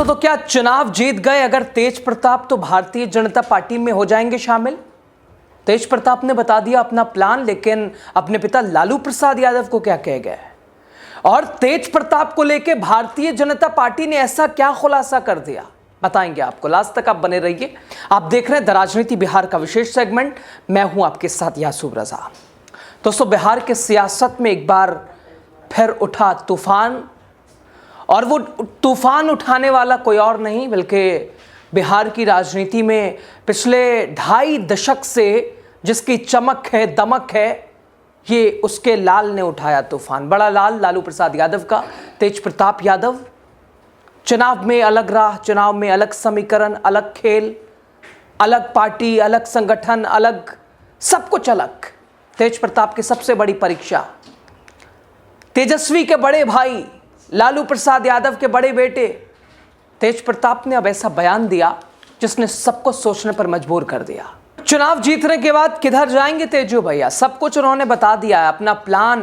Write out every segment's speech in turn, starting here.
दोस्तों, तो क्या चुनाव जीत गए अगर तेज प्रताप तो भारतीय जनता पार्टी में हो जाएंगे शामिल? तेज प्रताप ने बता दिया अपना प्लान, लेकिन अपने पिता लालू प्रसाद यादव को क्या कह गए? और तेज प्रताप को लेकर भारतीय जनता पार्टी ने ऐसा क्या खुलासा कर दिया, बताएंगे आपको। लास्ट तक आप बने रहिए। आप देख रहे हैं द राजनीति बिहार का विशेष सेगमेंट। मैं हूं आपके साथ यासूब रजा। दोस्तों, बिहार के सियासत में एक बार फिर उठा तूफान, और वो तूफान उठाने वाला कोई और नहीं बल्कि बिहार की राजनीति में पिछले 2.5 दशक से जिसकी चमक है, दमक है, ये उसके लाल ने उठाया तूफान। बड़ा लाल लालू प्रसाद यादव का, तेज प्रताप यादव। चुनाव में अलग राह, चुनाव में अलग समीकरण, अलग खेल, अलग पार्टी, अलग संगठन, अलग सब कुछ अलग। तेज प्रताप की सबसे बड़ी परीक्षा, तेजस्वी के बड़े भाई लालू प्रसाद यादव के बड़े बेटे तेज प्रताप ने अब ऐसा बयान दिया जिसने सबको सोचने पर मजबूर कर दिया। चुनाव जीतने के बाद किधर जाएंगे तेजू भैया, सब कुछ उन्होंने बता दिया है, अपना प्लान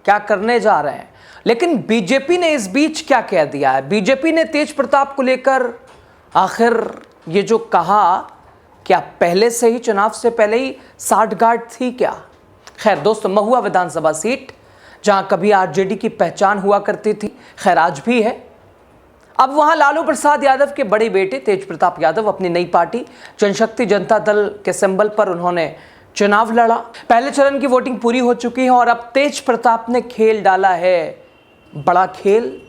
क्या करने जा रहे हैं। लेकिन बीजेपी ने इस बीच क्या कह दिया है? बीजेपी ने तेज प्रताप को लेकर आखिर ये जो कहा, क्या पहले से ही, चुनाव से पहले ही साठगांठ थी क्या? खैर दोस्तों, महुआ विधानसभा सीट जहां कभी आरजेडी की पहचान हुआ करती थी, खैर आज भी है। अब वहां लालू प्रसाद यादव के बड़े बेटे तेज प्रताप यादव अपनी नई पार्टी जनशक्ति जनता दल के सिंबल पर उन्होंने चुनाव लड़ा। पहले चरण की वोटिंग पूरी हो चुकी है और अब तेज प्रताप ने खेल डाला है, बड़ा खेल,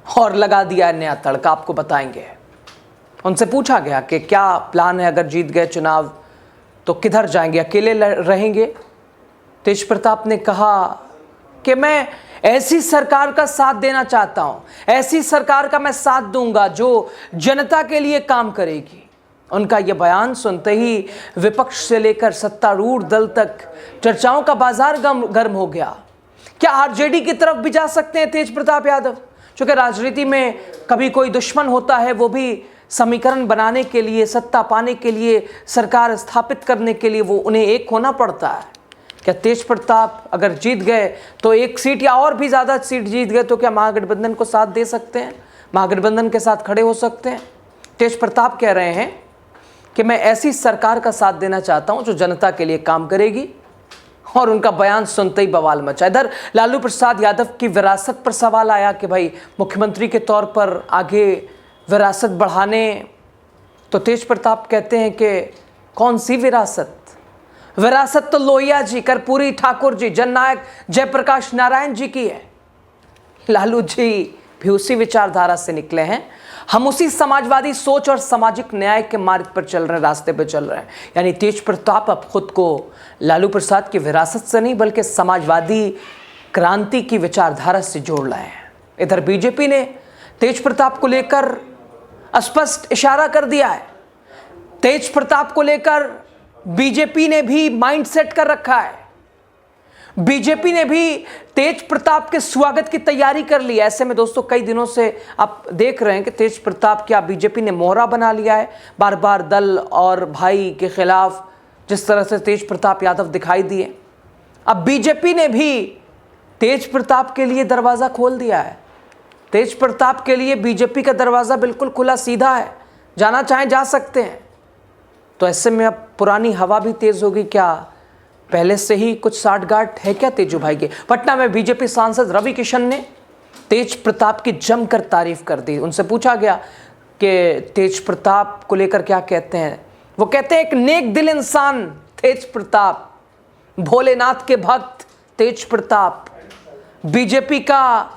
और लगा दिया है नया तड़का। आपको बताएंगे। उनसे पूछा गया कि क्या प्लान है, अगर जीत गए चुनाव तो किधर जाएंगे, अकेले रहेंगे? तेज प्रताप ने कहा कि मैं ऐसी सरकार का साथ देना चाहता हूं, ऐसी सरकार का मैं साथ दूंगा जो जनता के लिए काम करेगी। उनका यह बयान सुनते ही विपक्ष से लेकर सत्तारूढ़ दल तक चर्चाओं का बाजार गर्म हो गया। क्या आरजेडी की तरफ भी जा सकते हैं तेज प्रताप यादव? क्योंकि राजनीति में कभी कोई दुश्मन होता है, वो भी समीकरण बनाने के लिए, सत्ता पाने के लिए, सरकार स्थापित करने के लिए वो उन्हें एक होना पड़ता है। क्या तेज प्रताप अगर जीत गए तो एक सीट या और भी ज़्यादा सीट जीत गए तो क्या महागठबंधन को साथ दे सकते हैं, महागठबंधन के साथ खड़े हो सकते हैं? तेज प्रताप कह रहे हैं कि मैं ऐसी सरकार का साथ देना चाहता हूं जो जनता के लिए काम करेगी, और उनका बयान सुनते ही बवाल मचा। इधर लालू प्रसाद यादव की विरासत पर सवाल आया कि भाई मुख्यमंत्री के तौर पर आगे विरासत बढ़ाने, तो तेज प्रताप कहते हैं कि कौन सी विरासत? विरासत तो लोहिया जी, कर्पूरी ठाकुर जी, जननायक जयप्रकाश नारायण जी की है। लालू जी भी उसी विचारधारा से निकले हैं। हम उसी समाजवादी सोच और सामाजिक न्याय के मार्ग पर चल रहे हैं, रास्ते पर चल रहे हैं। यानी तेज प्रताप अब खुद को लालू प्रसाद की विरासत से नहीं बल्कि समाजवादी क्रांति की विचारधारा से जोड़ रहे हैं। इधर बीजेपी ने तेज प्रताप को लेकर स्पष्ट इशारा कर दिया है। तेज प्रताप को लेकर बीजेपी ने भी माइंड सेट कर रखा है। बीजेपी ने भी तेज प्रताप के स्वागत की तैयारी कर ली है। ऐसे में दोस्तों, कई दिनों से आप देख रहे हैं कि तेज प्रताप क्या बीजेपी ने मोहरा बना लिया है। बार बार दल और भाई के खिलाफ जिस तरह से तेज प्रताप यादव दिखाई दिए, अब बीजेपी ने भी तेज प्रताप के लिए दरवाज़ा खोल दिया है। तेज प्रताप के लिए बीजेपी का दरवाज़ा बिल्कुल खुला सीधा है, जाना चाहें जा सकते हैं। तो ऐसे में अब पुरानी हवा भी तेज होगी। क्या पहले से ही कुछ साठगांठ है क्या तेजू भाई के? पटना में बीजेपी सांसद रवि किशन ने तेज प्रताप की जमकर तारीफ कर दी। उनसे पूछा गया कि तेज प्रताप को लेकर क्या कहते हैं। वो कहते हैं एक नेक दिल इंसान तेज प्रताप, भोलेनाथ के भक्त तेज प्रताप। बीजेपी का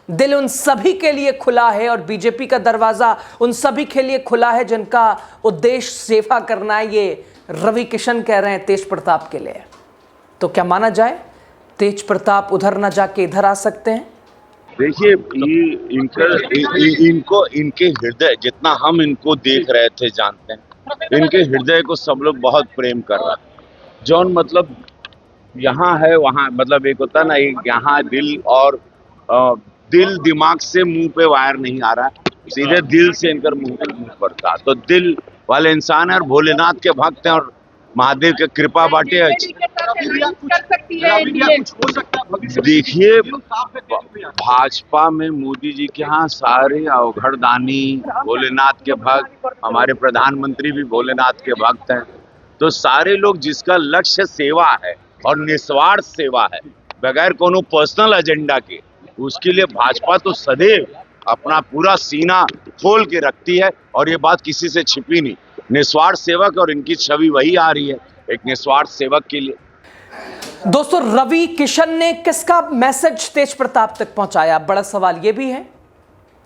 दिल उन सभी के लिए खुला है और बीजेपी का दरवाज़ा उन सभी के लिए खुला है जिनका उद्देश्य सेवा करना है। ये रवि किशन कह रहे हैं तेज प्रताप के लिए। तो क्या माना जाए तेज प्रताप उधर ना जाके इधर आ सकते हैं? देखिए, इनको इनके हृदय, जितना हम इनको देख रहे थे, जानते हैं, इनके हृदय को सब लोग बहुत प्रेम कर रहा है। जौन मतलब यहाँ है वहाँ, मतलब एक होता ना, एक यहाँ दिल, और दिल दिमाग से मुंह पे वायर नहीं आ रहा है, सीधे दिल से इनकर मुंह पड़ता। तो दिल वाले इंसान है और भोलेनाथ के भक्त हैं और महादेव के कृपा बाटे। कर सकती है एनडीए? कुछ हो सकता है भविष्य में? देखिए, साफ है तेजस्वी यादव। भाजपा में मोदी जी के यहाँ सारे अवघड़दानी भोलेनाथ के भक्त, हमारे प्रधानमंत्री भी भोलेनाथ के भक्त हैं। तो सारे लोग जिसका लक्ष्य सेवा है और निस्वार्थ सेवा है, बगैर कोनो पर्सनल एजेंडा के, उसके लिए भाजपा तो सदैव अपना पूरा सीना खोल के रखती है और ये बात किसी से छिपी नहीं। निस्वार्थ सेवक, और इनकी छवि वही आ रही है, एक निस्वार्थ सेवक के लिए। दोस्तों, रवि किशन ने किसका मैसेज तेज प्रताप तक पहुंचाया? बड़ा सवाल यह भी है,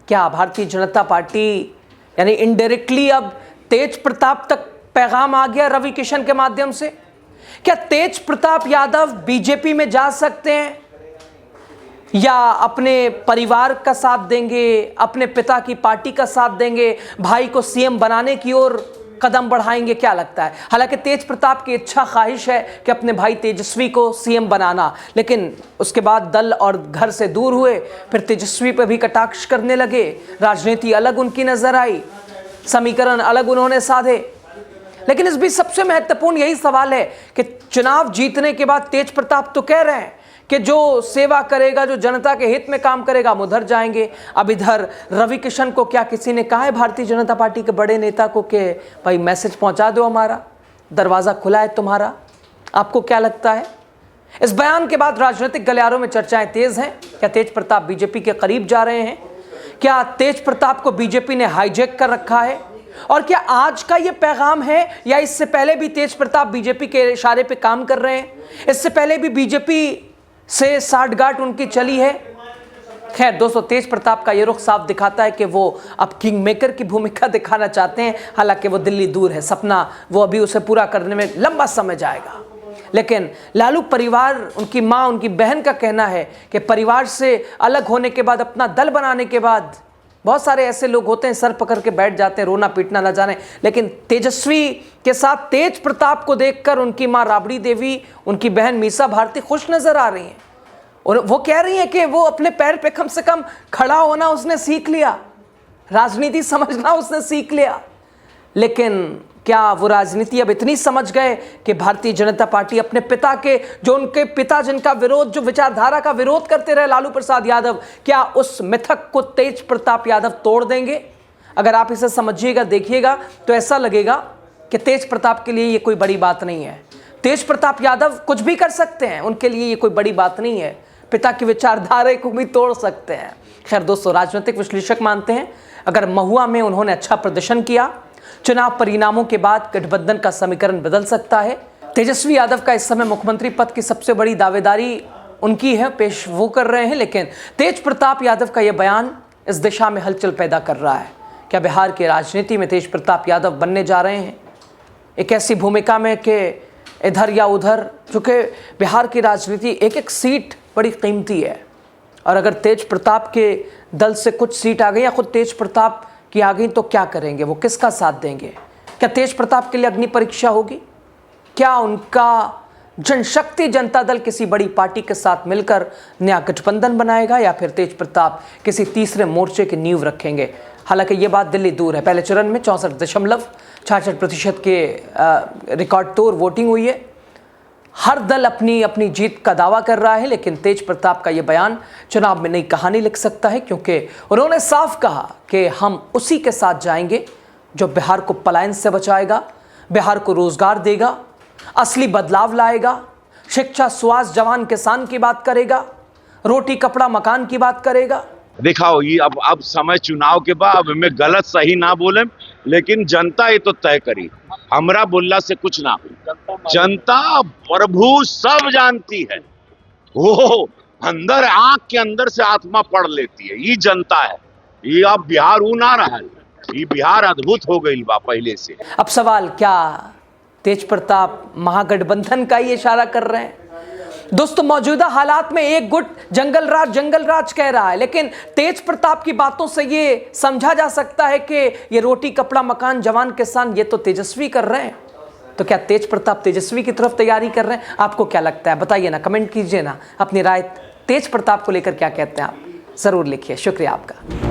क्या भारतीय जनता पार्टी यानी इनडायरेक्टली अब तेज प्रताप तक पैगाम आ गया रवि किशन के माध्यम से? क्या तेज प्रताप यादव बीजेपी में जा सकते हैं या अपने परिवार का साथ देंगे, अपने पिता की पार्टी का साथ देंगे, भाई को सीएम बनाने की ओर कदम बढ़ाएंगे? क्या लगता है? हालांकि तेज प्रताप की इच्छा ख्वाहिश है कि अपने भाई तेजस्वी को सीएम बनाना, लेकिन उसके बाद दल और घर से दूर हुए, फिर तेजस्वी पर भी कटाक्ष करने लगे, राजनीति अलग उनकी नजर आई, समीकरण अलग उन्होंने साधे। लेकिन इस बीच सबसे महत्वपूर्ण यही सवाल है कि चुनाव जीतने के बाद तेज प्रताप तो कह रहे हैं कि जो सेवा करेगा, जो जनता के हित में काम करेगा, हम उधर जाएंगे। अब इधर रवि किशन को क्या किसी ने कहा है भारतीय जनता पार्टी के बड़े नेता को कि भाई मैसेज पहुंचा दो, हमारा दरवाजा खुला है तुम्हारा? आपको क्या लगता है? इस बयान के बाद राजनीतिक गलियारों में चर्चाएं तेज हैं। क्या तेज प्रताप बीजेपी के करीब जा रहे हैं? क्या तेज प्रताप को बीजेपी ने हाईजैक कर रखा है? और क्या आज का ये पैगाम है या इससे पहले भी तेज प्रताप बीजेपी के इशारे पे काम कर रहे हैं? इससे पहले भी बीजेपी से साठगांठ उनकी चली है? खैर दोस्तों, तेज प्रताप का ये रुख साफ दिखाता है कि वो अब किंग मेकर की भूमिका दिखाना चाहते हैं। हालांकि वो दिल्ली दूर है, सपना वो अभी उसे पूरा करने में लंबा समय जाएगा। लेकिन लालू परिवार, उनकी माँ, उनकी बहन का कहना है कि परिवार से अलग होने के बाद, अपना दल बनाने के बाद, बहुत सारे ऐसे लोग होते हैं सर पकड़ के बैठ जाते हैं, रोना पीटना ना जाने। लेकिन तेजस्वी के साथ तेज प्रताप को देखकर उनकी मां राबड़ी देवी, उनकी बहन मीसा भारती खुश नजर आ रही हैं और वो कह रही हैं कि वो अपने पैर पे कम से कम खड़ा होना उसने सीख लिया, राजनीति समझना उसने सीख लिया। लेकिन क्या वो राजनीति अब इतनी समझ गए कि भारतीय जनता पार्टी अपने पिता के, जो उनके पिता जिनका विरोध, जो विचारधारा का विरोध करते रहे लालू प्रसाद यादव, क्या उस मिथक को तेज प्रताप यादव तोड़ देंगे? अगर आप इसे समझिएगा, देखिएगा, तो ऐसा लगेगा कि तेज प्रताप के लिए ये कोई बड़ी बात नहीं है। तेज प्रताप यादव कुछ भी कर सकते हैं, उनके लिए ये कोई बड़ी बात नहीं है। पिता की विचारधारा को भी तोड़ सकते हैं। खैर दोस्तों, राजनीतिक विश्लेषक मानते हैं अगर महुआ में उन्होंने अच्छा प्रदर्शन किया, चुनाव परिणामों के बाद गठबंधन का समीकरण बदल सकता है। तेजस्वी यादव का इस समय मुख्यमंत्री पद की सबसे बड़ी दावेदारी उनकी है, पेश वो कर रहे हैं। लेकिन तेज प्रताप यादव का यह बयान इस दिशा में हलचल पैदा कर रहा है। क्या बिहार की राजनीति में तेज प्रताप यादव बनने जा रहे हैं एक ऐसी भूमिका में कि इधर या उधर? चूँकि बिहार की राजनीति, एक एक सीट बड़ी कीमती है, और अगर तेज प्रताप के दल से कुछ सीट आ गई या खुद तेज प्रताप की आ गई तो क्या करेंगे? वो किसका साथ देंगे? क्या तेज प्रताप के लिए अग्नि परीक्षा होगी? क्या उनका जनशक्ति जनता दल किसी बड़ी पार्टी के साथ मिलकर नया गठबंधन बनाएगा या फिर तेज प्रताप किसी तीसरे मोर्चे की नींव रखेंगे? हालांकि ये बात दिल्ली दूर है। पहले चरण में 64.66% के रिकॉर्ड तोड़ वोटिंग हुई है। हर दल अपनी अपनी जीत का दावा कर रहा है, लेकिन तेज प्रताप का यह बयान चुनाव में नई कहानी लिख सकता है, क्योंकि उन्होंने साफ कहा कि हम उसी के साथ जाएंगे जो बिहार को पलायन से बचाएगा, बिहार को रोजगार देगा, असली बदलाव लाएगा, शिक्षा, स्वास्थ्य, जवान किसान की बात करेगा, रोटी कपड़ा मकान की बात करेगा। दिखाओ, ये अब समय चुनाव के बाद, अब हमें गलत सही ना बोले, लेकिन जनता ये तो तय करी, हमरा बोलला से कुछ ना। जनता प्रभु सब जानती है, वो अंदर, आंख के अंदर से आत्मा पढ़ लेती है। ये जनता है, ये अब बिहार ऊ ना रहा, ये बिहार अद्भुत हो गई बा पहले से। अब सवाल, क्या तेज प्रताप महागठबंधन का ही इशारा कर रहे हैं? दोस्तों, मौजूदा हालात में एक गुट जंगल राज कह रहा है, लेकिन तेज प्रताप की बातों से ये समझा जा सकता है कि ये रोटी कपड़ा मकान जवान किसान ये तो तेजस्वी कर रहे हैं। तो क्या तेज प्रताप तेजस्वी की तरफ तैयारी कर रहे हैं? आपको क्या लगता है? बताइए ना, कमेंट कीजिए ना अपनी राय। तेज प्रताप को लेकर क्या कहते हैं आप, जरूर लिखिए। शुक्रिया आपका।